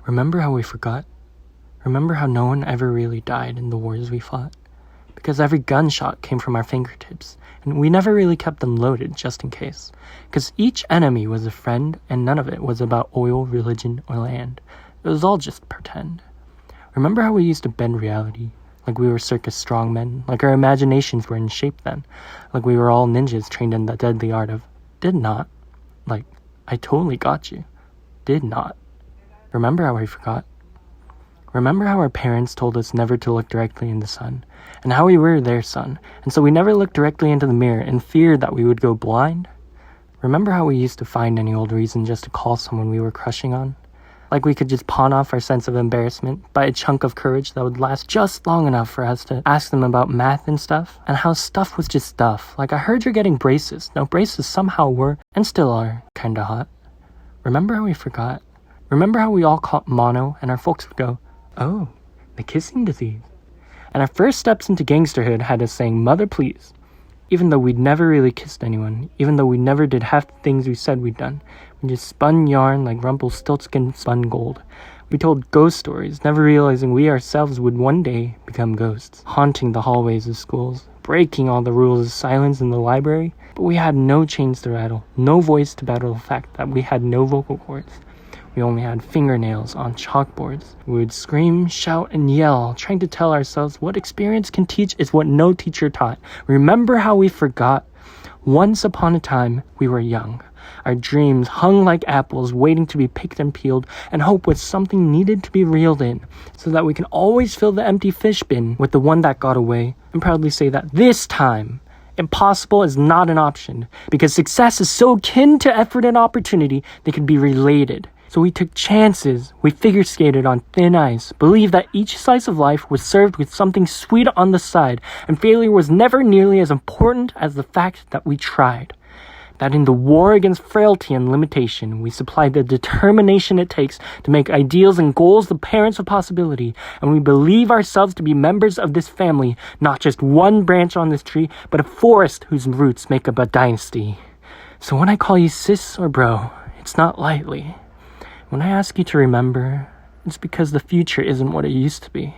Remember how we forgot? Remember how no one ever really died in the wars we fought? Because every gunshot came from our fingertips, and we never really kept them loaded just in case. Because each enemy was a friend, and none of it was about oil, religion, or land. It was all just pretend. Remember how we used to bend reality? Like we were circus strongmen, like our imaginations were in shape then, like we were all ninjas trained in the deadly art of did not. Like, I totally got you. Did not. Remember how we forgot? Remember how our parents told us never to look directly in the sun, and how we were their son, and so we never looked directly into the mirror in fear that we would go blind? Remember how we used to find any old reason just to call someone we were crushing on? Like we could just pawn off our sense of embarrassment by a chunk of courage that would last just long enough for us to ask them about math and stuff, and how stuff was just stuff. Like, I heard you're getting braces. Now braces somehow were, and still are, kinda hot. Remember how we forgot? Remember how we all caught mono, and our folks would go, "Oh, the kissing disease." And our first steps into gangsterhood had us saying, "Mother, please." Even though we'd never really kissed anyone, even though we never did half the things we said we'd done. We just spun yarn like Rumpelstiltskin spun gold. We told ghost stories, never realizing we ourselves would one day become ghosts, haunting the hallways of schools, breaking all the rules of silence in the library. But we had no chains to rattle, no voice to battle the fact that we had no vocal cords. We only had fingernails on chalkboards. We would scream, shout, and yell, trying to tell ourselves what experience can teach is what no teacher taught. Remember how we forgot? Once upon a time, we were young. Our dreams hung like apples, waiting to be picked and peeled, and hope was something needed to be reeled in, so that we can always fill the empty fish bin with the one that got away, and proudly say that this time, impossible is not an option, because success is so akin to effort and opportunity, they can be related. So we took chances, we figure skated on thin ice, believed that each slice of life was served with something sweet on the side, and failure was never nearly as important as the fact that we tried. That in the war against frailty and limitation, we supplied the determination it takes to make ideals and goals the parents of possibility, and we believe ourselves to be members of this family, not just one branch on this tree, but a forest whose roots make up a dynasty. So when I call you sis or bro, it's not lightly. When I ask you to remember, it's because the future isn't what it used to be.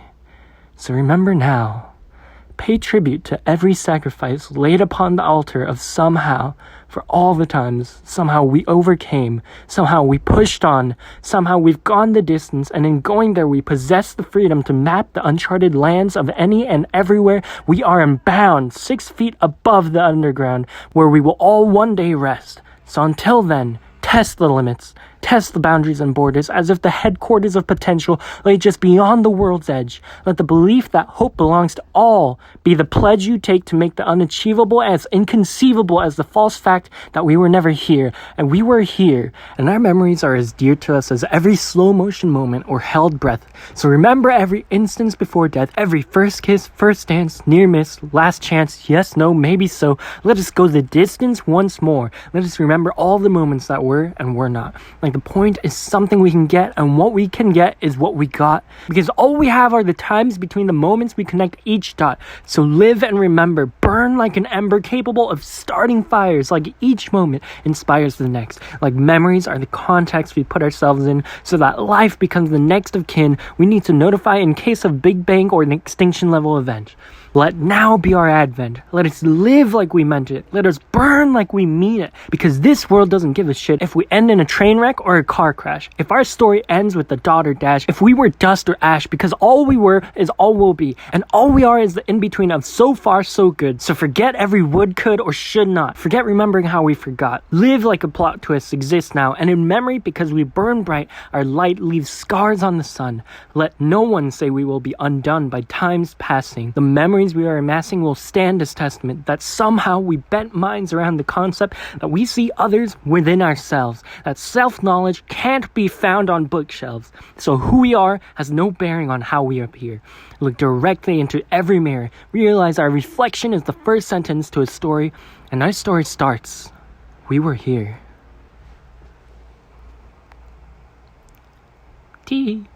So remember now. Pay tribute to every sacrifice laid upon the altar of somehow, for all the times, somehow we overcame, somehow we pushed on, somehow we've gone the distance, and in going there we possess the freedom to map the uncharted lands of any and everywhere we are unbound, 6 feet above the underground, where we will all one day rest. So until then, test the limits, test the boundaries and borders as if the headquarters of potential lay just beyond the world's edge. Let the belief that hope belongs to all be the pledge you take to make the unachievable as inconceivable as the false fact that we were never here, and we were here, and our memories are as dear to us as every slow motion moment or held breath. So remember every instance before death, every first kiss, first dance, near miss, last chance, yes, no, maybe so. Let us go the distance once more. Let us remember all the moments that were and were not. Like the point is something we can get, and what we can get is what we got, because all we have are the times between the moments we connect each dot. So live and remember, burn like an ember capable of starting fires, like each moment inspires the next. Like memories are the context we put ourselves in, so that life becomes the next of kin we need to notify in case of Big Bang or an extinction level event. Let now be our advent. Let us live like we meant it. Let us burn like we mean it. Because this world doesn't give a shit if we end in a train wreck or a car crash. If our story ends with a dot or dash. If we were dust or ash. Because all we were is all we'll be. And all we are is the in-between of so far so good. So forget every would, could, or should not. Forget remembering how we forgot. Live like a plot twist exists now. And in memory, because we burn bright, our light leaves scars on the sun. Let no one say we will be undone by time's passing. The memories we are amassing will stand as testament that somehow we bent minds around the concept that we see others within ourselves, that self-knowledge can't be found on bookshelves. So who we are has no bearing on how we appear. Look directly into every mirror, realize our reflection is the first sentence to a story, and our story starts. We were here. Tea.